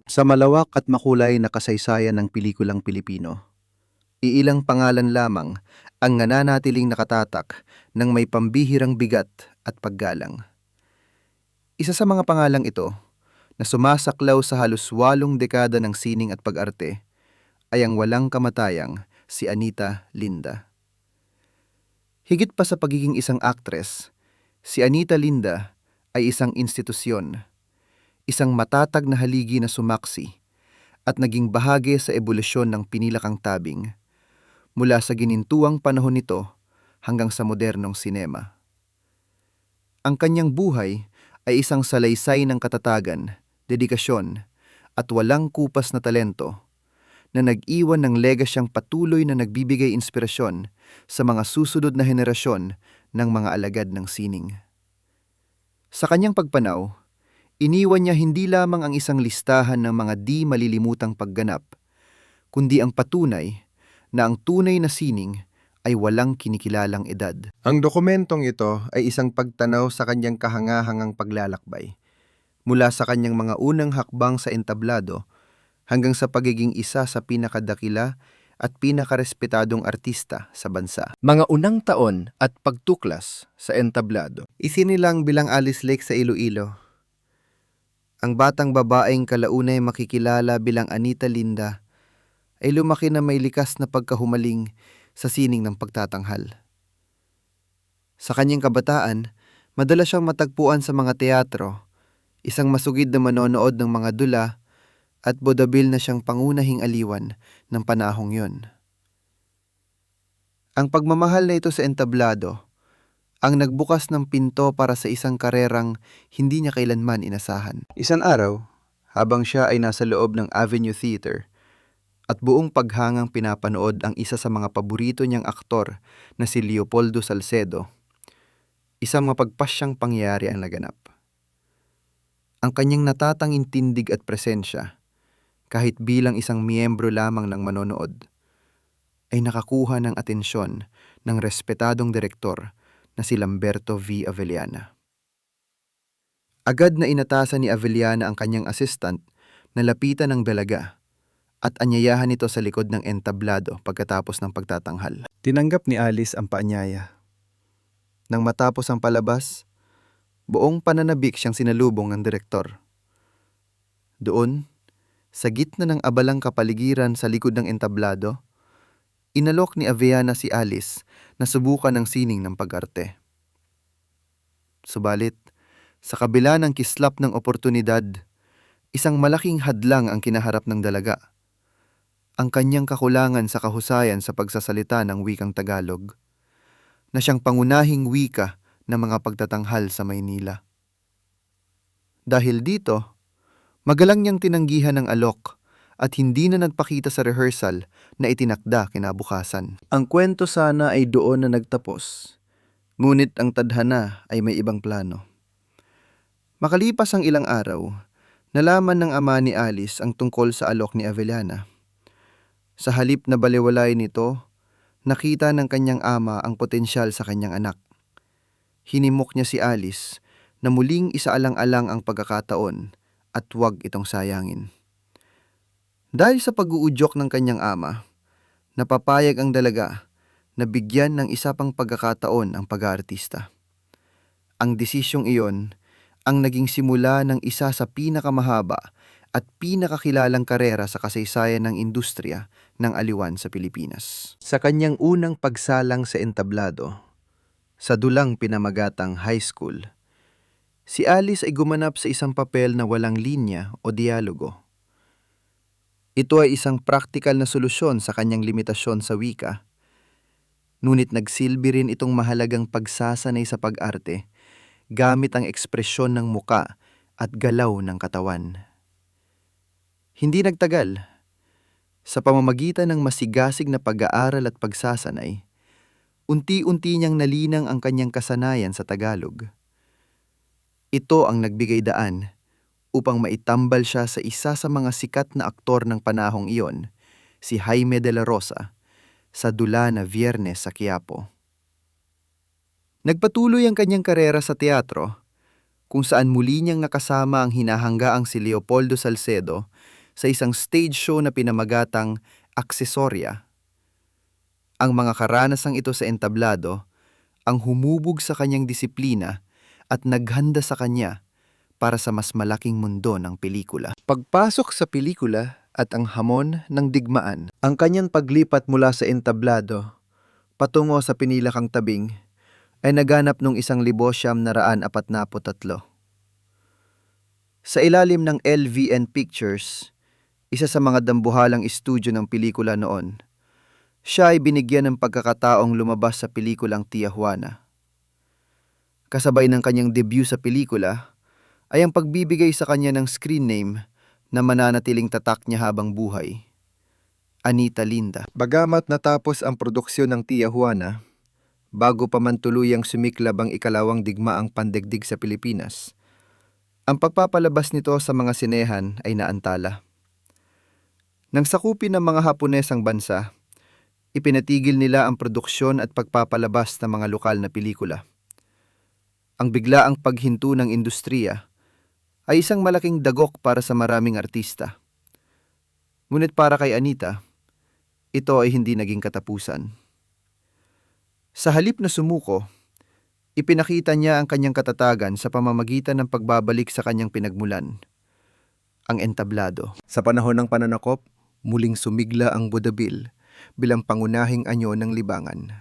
Sa malawak at makulay na kasaysayan ng pelikulang Pilipino, iilang pangalan lamang ang nananatiling nakatatak ng may pambihirang bigat at paggalang. Isa sa mga pangalang ito na sumasaklaw sa halos 8 dekada ng sining at pag-arte ay ang walang kamatayang si Anita Linda. Higit pa sa pagiging isang aktres, si Anita Linda ay isang institusyon, isang matatag na haligi na sumaksi at naging bahagi sa ebolusyon ng pinilakang tabing mula sa ginintuang panahon nito hanggang sa modernong sinema. Ang kanyang buhay ay isang salaysay ng katatagan, dedikasyon at walang kupas na talento na nag-iwan ng legasyang patuloy na nagbibigay inspirasyon sa mga susunod na henerasyon ng mga alagad ng sining. Sa kanyang pagpanaw, iniwan niya hindi lamang ang isang listahan ng mga di malilimutang pagganap, kundi ang patunay na ang tunay na sining ay walang kinikilalang edad. Ang dokumentong ito ay isang pagtanaw sa kanyang kahangahangang paglalakbay, mula sa kanyang mga unang hakbang sa entablado hanggang sa pagiging isa sa pinakadakila at pinakarespetadong artista sa bansa. Mga unang taon at pagtuklas sa entablado. Isinilang bilang Alice Lake sa Iloilo, ang batang babaeng kalaunay makikilala bilang Anita Linda ay lumaki na may likas na pagkahumaling sa sining ng pagtatanghal. Sa kanyang kabataan, madalas siyang matagpuan sa mga teatro, isang masugid na manonood ng mga dula at bodabil na siyang pangunahing aliwan ng panahong yon. Ang pagmamahal na ito sa entablado ang nagbukas ng pinto para sa isang karerang hindi niya kailanman inasahan. Isang araw, habang siya ay nasa loob ng Avenue Theater at buong paghangang pinapanood ang isa sa mga paborito niyang aktor na si Leopoldo Salcedo, isang mapagpasyang pangyayari ang naganap. Ang kanyang natatanging tindig at presensya, kahit bilang isang miyembro lamang ng manonood, ay nakakuha ng atensyon ng respetadong direktor na si Lamberto V. Avellana. Agad na inatasan ni Avellana ang kanyang assistant na lapitan ng dalaga at anyayahan ito sa likod ng entablado pagkatapos ng pagtatanghal. Tinanggap ni Alice ang paanyaya. Nang matapos ang palabas, buong pananabik siyang sinalubong ng direktor. Doon, sa gitna ng abalang kapaligiran sa likod ng entablado, inalok ni Avellana si Alice na subukan ng sining ng pag-arte. Subalit, sa kabila ng kislap ng oportunidad, isang malaking hadlang ang kinaharap ng dalaga. Ang kanyang kakulangan sa kahusayan sa pagsasalita ng wikang Tagalog, na siyang pangunahing wika ng mga pagtatanghal sa Maynila. Dahil dito, magalang niyang tinanggihan ng alok at hindi na nagpakita sa rehearsal na itinakda kinabukasan. Ang kwento sana ay doon na nagtapos, ngunit ang tadhana ay may ibang plano. Makalipas ang ilang araw, nalaman ng ama ni Alice ang tungkol sa alok ni Avellana. Sa halip na balewalay nito, nakita ng kanyang ama ang potensyal sa kanyang anak. Hinimok niya si Alice na muling isaalang-alang ang pagkakataon at huwag itong sayangin. Dahil sa pag-uudyok ng kanyang ama, napapayag ang dalaga na bigyan ng isa pang pagkakataon ang pag-aartista. Ang desisyong iyon ang naging simula ng isa sa pinakamahaba at pinakakilalang karera sa kasaysayan ng industriya ng aliwan sa Pilipinas. Sa kanyang unang pagsalang sa entablado, sa dulang pinamagatang high school, si Alice ay gumanap sa isang papel na walang linya o dialogo. Ito ay isang praktikal na solusyon sa kanyang limitasyon sa wika, ngunit nagsilbi rin itong mahalagang pagsasanay sa pag-arte gamit ang ekspresyon ng muka at galaw ng katawan. Hindi nagtagal, sa pamamagitan ng masigasig na pag-aaral at pagsasanay, unti-unti niyang nalinang ang kanyang kasanayan sa Tagalog. Ito ang nagbigay daan upang maitambal siya sa isa sa mga sikat na aktor ng panahong iyon, si Jaime de la Rosa, sa dula na Viernes sa Quiapo. Nagpatuloy ang kanyang karera sa teatro, kung saan muli niyang nakasama ang hinahanggaang si Leopoldo Salcedo sa isang stage show na pinamagatang Aksesorya. Ang mga karanasang ito sa entablado ang humubog sa kanyang disiplina at naghanda sa kanya para sa mas malaking mundo ng pelikula. Pagpasok sa pelikula at ang hamon ng digmaan, ang kanyang paglipat mula sa entablado patungo sa pinilakang tabing ay naganap noong 1943. Sa ilalim ng LVN Pictures, isa sa mga dambuhalang estudyo ng pelikula noon, siya ay binigyan ng pagkakataong lumabas sa pelikulang Tijuana. Kasabay ng kanyang debut sa pelikula ay ang pagbibigay sa kanya ng screen name na mananatiling tatak niya habang buhay, Anita Linda. Bagamat natapos ang produksyon ng Tijuana, bago pa man tuluyang sumiklab ang ikalawang digmaang pandaigdig sa Pilipinas, ang pagpapalabas nito sa mga sinehan ay naantala. Nang sakupin ng mga Haponesang bansa, ipinatigil nila ang produksyon at pagpapalabas ng mga lokal na pelikula. Ang biglaang paghinto ng industriya ay isang malaking dagok para sa maraming artista. Ngunit para kay Anita, ito ay hindi naging katapusan. Sa halip na sumuko, ipinakita niya ang kanyang katatagan sa pamamagitan ng pagbabalik sa kanyang pinagmulan, ang entablado. Sa panahon ng pananakop, muling sumigla ang vodevil bilang pangunahing anyo ng libangan.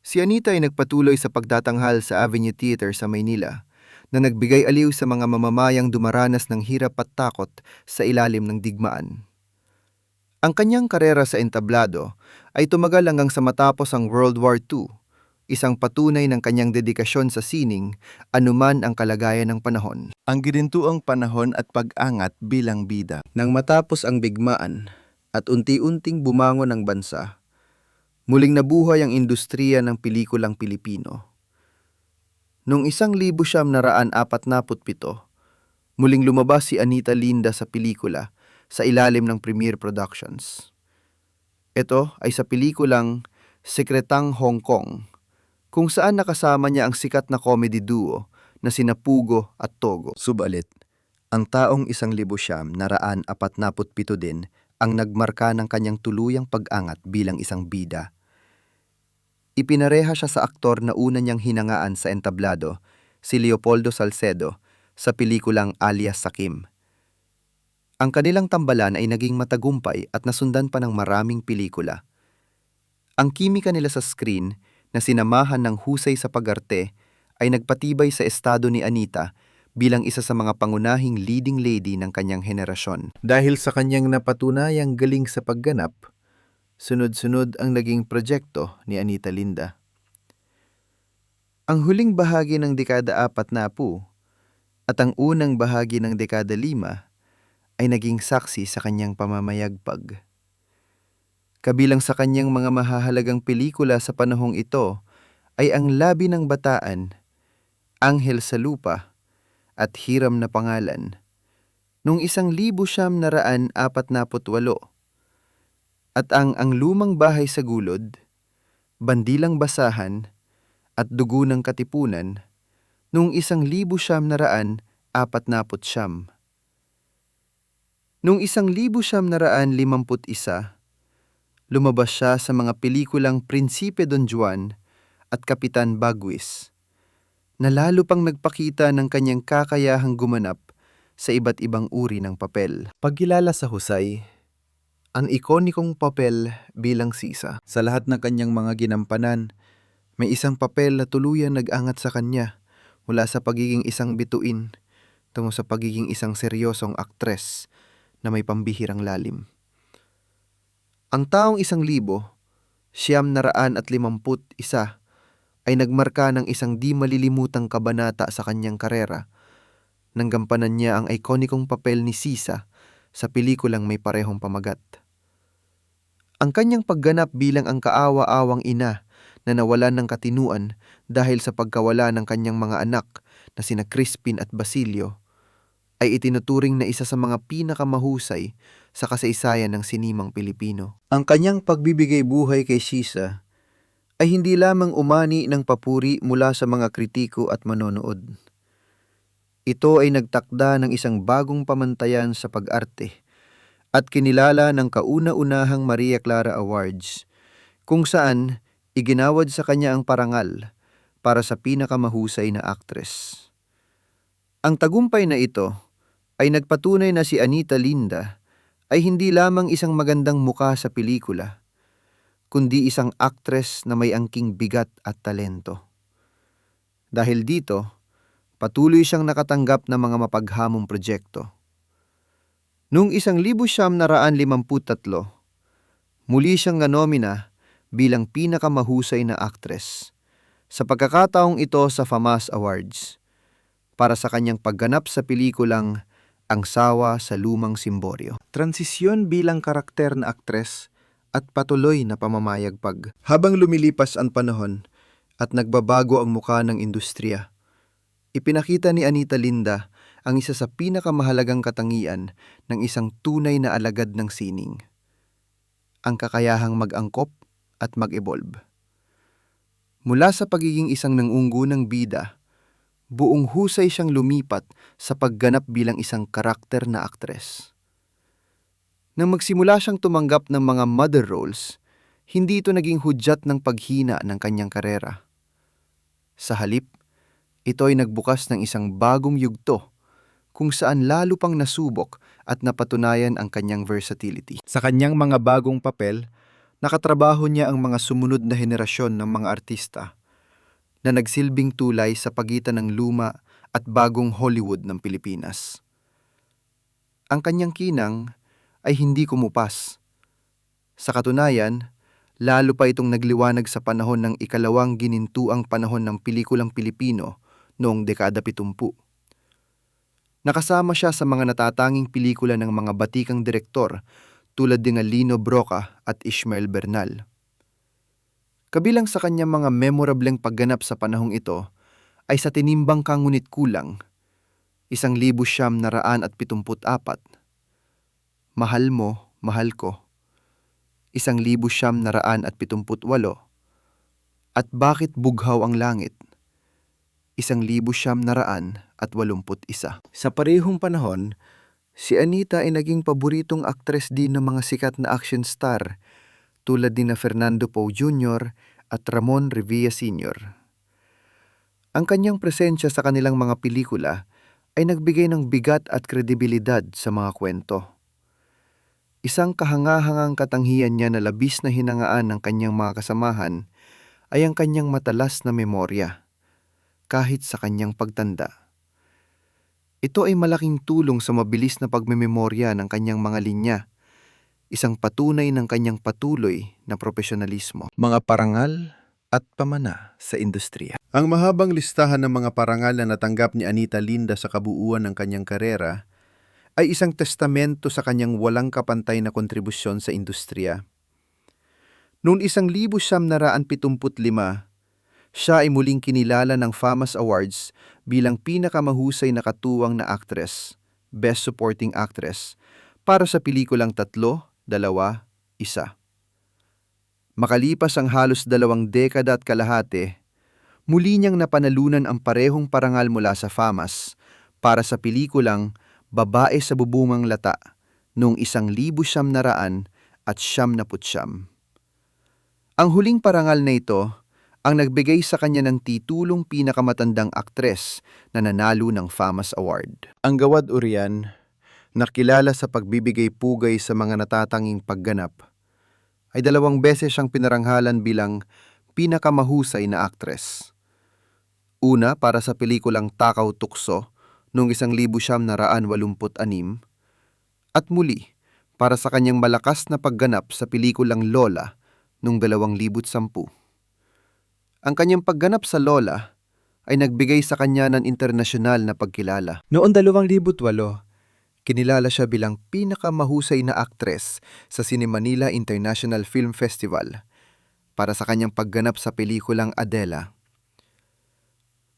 Si Anita ay nagpatuloy sa pagtatanghal sa Avenue Theater sa Maynila na nagbigay aliw sa mga mamamayang dumaranas ng hirap at takot sa ilalim ng digmaan. Ang kanyang karera sa entablado ay tumagal hanggang sa matapos ang World War II, isang patunay ng kanyang dedikasyon sa sining anuman ang kalagayan ng panahon. Ang ginintuang panahon at pag-angat bilang bida. Nang matapos ang bigmaan at unti-unting bumangon ang bansa, muling nabuhay ang industriya ng pelikulang Pilipino. Noong 1947, muling lumabas si Anita Linda sa pelikula sa ilalim ng Premier Productions. Ito ay sa pelikulang Sekretang Hong Kong, kung saan nakasama niya ang sikat na comedy duo na sina Pugo at Togo. Subalit, ang taong 1947 din ang nagmarka ng kanyang tuluyang pag-angat bilang isang bida. Ipinareha siya sa aktor na una niyang hinangaan sa entablado, si Leopoldo Salcedo, sa pelikulang Alias Sakim. Ang kanilang tambalan ay naging matagumpay at nasundan pa ng maraming pelikula. Ang kimika nila sa screen na sinamahan ng husay sa pag-arte ay nagpatibay sa estado ni Anita bilang isa sa mga pangunahing leading lady ng kanyang henerasyon. Dahil sa kanyang napatunayang galing sa pagganap, sunod-sunod ang naging proyekto ni Anita Linda. Ang huling bahagi ng dekada 40 at ang unang bahagi ng dekada 5 ay naging saksi sa kanyang pamamayagpag. Kabilang sa kanyang mga mahahalagang pelikula sa panahong ito ay ang Labi ng Bataan, Anghel sa Lupa at Hiram na Pangalan noong 1948 at ang Lumang Bahay sa Gulod, Bandilang Basahan at Dugo ng Katipunan noong 1949. Noong 1951, lumabas siya sa mga pelikulang Prinsipe Don Juan at Kapitan Bagwis, na lalo pang nagpakita ng kanyang kakayahang gumanap sa iba't ibang uri ng papel. Pagkilala sa husay, ang ikonikong papel bilang Sisa. Sa lahat ng kanyang mga ginampanan, may isang papel na tuluyang nag-angat sa kanya mula sa pagiging isang bituin tungo sa pagiging isang seryosong aktres na may pambihirang lalim. Ang taong 1951 ay nagmarka ng isang di malilimutang kabanata sa kanyang karera nang gampanan niya ang ikonikong papel ni Sisa sa pelikulang may parehong pamagat. Ang kanyang pagganap bilang ang kaawa-awang ina na nawalan ng katinuan dahil sa pagkawala ng kanyang mga anak na sina Crispin at Basilio ay itinuturing na isa sa mga pinakamahusay sa kasaysayan ng sinimang Pilipino. Ang kanyang pagbibigay buhay kay Sisa ay hindi lamang umani ng papuri mula sa mga kritiko at manonood. Ito ay nagtakda ng isang bagong pamantayan sa pag-arte at kinilala ng kauna-unahang Maria Clara Awards, kung saan iginawad sa kanya ang parangal para sa pinakamahusay na aktres. Ang tagumpay na ito ay nagpatunay na si Anita Linda ay hindi lamang isang magandang muka sa pelikula, kundi isang aktres na may angking bigat at talento. Dahil dito, patuloy siyang nakatanggap ng mga mapaghamong proyekto. Noong 1953, muli siyang nanomina bilang pinakamahusay na aktres. Sa pagkakataong ito sa FAMAS Awards, para sa kanyang pagganap sa pelikulang Ang Sawa sa Lumang Simboryo. Transisyon bilang karakter na aktres at patuloy na pamamayagpag. Habang lumilipas ang panahon at nagbabago ang muka ng industriya, ipinakita ni Anita Linda ang isa sa pinakamahalagang katangian ng isang tunay na alagad ng sining: ang kakayahang mag-angkop at mag-evolve. Mula sa pagiging isang nangunggunang bida, buong husay siyang lumipat sa pagganap bilang isang karakter na aktres. Nang magsimula siyang tumanggap ng mga mother roles, hindi ito naging hudyat ng paghina ng kanyang karera. Sa halip, ito ay nagbukas ng isang bagong yugto kung saan lalo pang nasubok at napatunayan ang kanyang versatility. Sa kanyang mga bagong papel, nakatrabaho niya ang mga sumunod na henerasyon ng mga artista na nagsilbing tulay sa pagitan ng luma at bagong Hollywood ng Pilipinas. Ang kanyang kinang ay hindi kumupas. Sa katunayan, lalo pa itong nagliwanag sa panahon ng ikalawang ginintuang panahon ng pelikulang Pilipino noong dekada 70. Nakasama siya sa mga natatanging pelikula ng mga batikang direktor tulad ni Lino Broca at Ishmael Bernal. Kabilang sa kanyang mga memorableng pagganap sa panahong ito ay sa Tinimbang Ka Ngunit Kulang, 1974, Mahal Mo, Mahal Ko, 1978, at Bakit Bughaw ang Langit, 1981. Sa parehong panahon, si Anita ay naging paboritong aktres din ng mga sikat na action star tulad ni Fernando Poe Jr. at Ramon Revilla Sr. Ang kanyang presensya sa kanilang mga pelikula ay nagbigay ng bigat at kredibilidad sa mga kwento. Isang kahangahangang katangian niya na labis na hinangaan ng kanyang mga kasamahan ay ang kanyang matalas na memorya, kahit sa kanyang pagtanda. Ito ay malaking tulong sa mabilis na pagmememorya ng kanyang mga linya, isang patunay ng kanyang patuloy na profesionalismo. Mga parangal at pamana sa industriya. Ang mahabang listahan ng mga parangal na natanggap ni Anita Linda sa kabuuan ng kanyang karera ay isang testamento sa kanyang walang kapantay na kontribusyon sa industriya. Noong 1975, siya ay muling kinilala ng FAMAS Awards bilang pinakamahusay na katuwang na aktres, Best Supporting Actress, para sa pelikulang 3, 2, 1. Makalipas ang halos 2 dekada at kalahati, muli niyang napanalunan ang parehong parangal mula sa FAMAS para sa pelikulang Babae sa Bubungang Lata noong 1979. Ang huling parangal na ito ang nagbigay sa kanya ng titulong pinakamatandang aktres na nanalo ng FAMAS Award. Ang Gawad Urian, nakilala sa pagbibigay pugay sa mga natatanging pagganap, ay 2 beses siyang pinaranghalan bilang pinakamahusay na aktres. Una para sa pelikulang Takaw Tukso noong 1986 at muli para sa kanyang malakas na pagganap sa pelikulang Lola noong 2010. Ang kanyang pagganap sa Lola ay nagbigay sa kanya ng internasyonal na pagkilala. Noong 2008, kinilala siya bilang pinakamahusay na aktres sa Cine Manila International Film Festival para sa kanyang pagganap sa pelikulang Adela.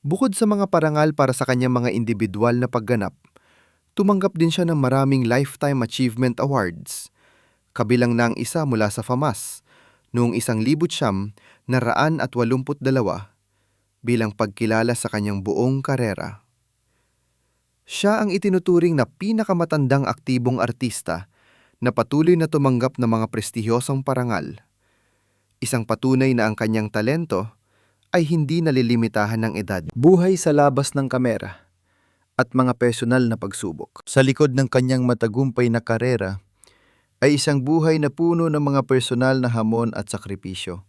Bukod sa mga parangal para sa kanyang mga individual na pagganap, tumanggap din siya ng maraming Lifetime Achievement Awards, kabilang na ang isa mula sa FAMAS noong 1982 bilang pagkilala sa kanyang buong karera. Siya ang itinuturing na pinakamatandang aktibong artista na patuloy na tumanggap ng mga prestihiyosong parangal. Isang patunay na ang kanyang talento ay hindi nalilimitahan ng edad. Buhay sa labas ng kamera at mga personal na pagsubok. Sa likod ng kanyang matagumpay na karera ay isang buhay na puno ng mga personal na hamon at sakripisyo.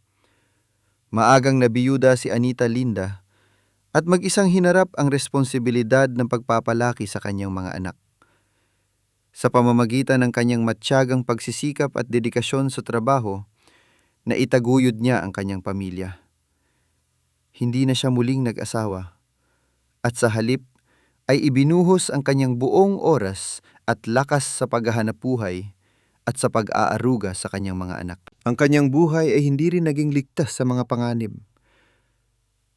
Maagang nabiyuda si Anita Linda at mag-isang hinarap ang responsibilidad ng pagpapalaki sa kanyang mga anak. Sa pamamagitan ng kanyang matyagang pagsisikap at dedikasyon sa trabaho, na itaguyod niya ang kanyang pamilya. Hindi na siya muling nag-asawa at sa halip ay ibinuhos ang kanyang buong oras at lakas sa paghahanap buhay at sa pag-aaruga sa kanyang mga anak. Ang kanyang buhay ay hindi rin naging ligtas sa mga panganib.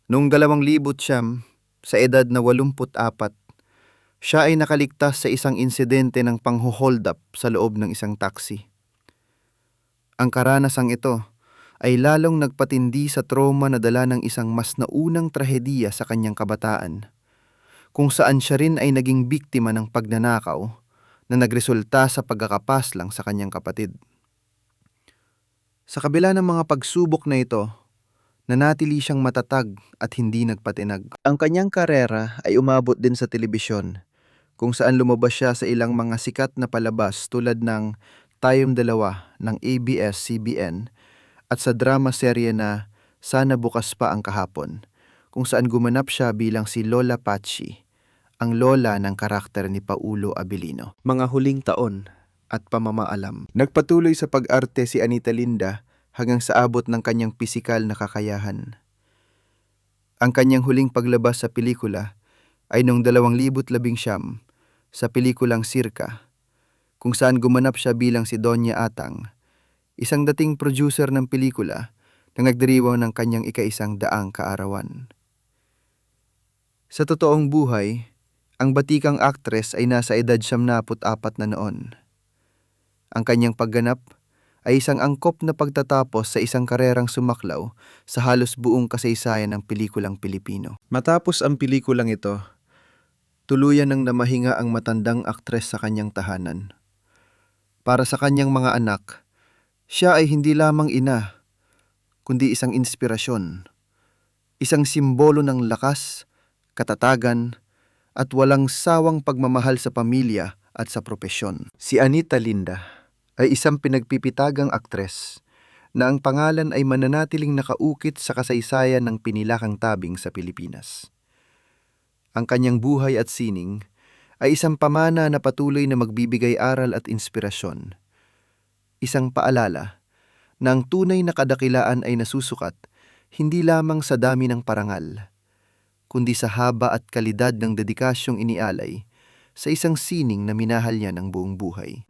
Noong 2009, sa edad na 84, siya ay nakaligtas sa isang insidente ng pangho-hold up sa loob ng isang taxi. Ang karanasang ito ay lalong nagpatindi sa trauma na dala ng isang mas naunang trahediya sa kanyang kabataan, kung saan siya rin ay naging biktima ng pagnanakaw na nagresulta sa pagkakapaslang sa kanyang kapatid. Sa kabila ng mga pagsubok na ito, nanatili siyang matatag at hindi nagpatinag. Ang kanyang karera ay umabot din sa telebisyon, kung saan lumabas siya sa ilang mga sikat na palabas tulad ng Tayong Dalawa ng ABS-CBN at sa drama serye na Sana Bukas Pa Ang Kahapon, kung saan gumanap siya bilang si Lola Patsy, ang lola ng karakter ni Paulo Abilino. Mga huling taon at pamamaalam. Nagpatuloy sa pag-arte si Anita Linda hanggang sa abot ng kanyang pisikal na kakayahan. Ang kanyang huling paglabas sa pelikula ay noong 2019 sa pelikulang Sirka, kung saan gumanap siya bilang si Doña Atang, isang dating producer ng pelikula na nagdiriwang ng kanyang ika-100 kaarawan. Sa totoong buhay, ang batikang aktres ay nasa edad 74 na noon. Ang kanyang pagganap ay isang angkop na pagtatapos sa isang karerang sumaklaw sa halos buong kasaysayan ng pelikulang Pilipino. Matapos ang pelikulang ito, tuluyan ng namahinga ang matandang aktres sa kanyang tahanan. Para sa kanyang mga anak, siya ay hindi lamang ina, kundi isang inspirasyon, isang simbolo ng lakas, katatagan, at walang sawang pagmamahal sa pamilya at sa propesyon. Si Anita Linda ay isang pinagpipitagang aktres na ang pangalan ay mananatiling nakaukit sa kasaysayan ng pinilakang tabing sa Pilipinas. Ang kanyang buhay at sining ay isang pamana na patuloy na magbibigay aral at inspirasyon. Isang paalala na ang tunay na kadakilaan ay nasusukat hindi lamang sa dami ng parangal, kundi sa haba at kalidad ng dedikasyong inialay sa isang sining na minahal niya ng buong buhay.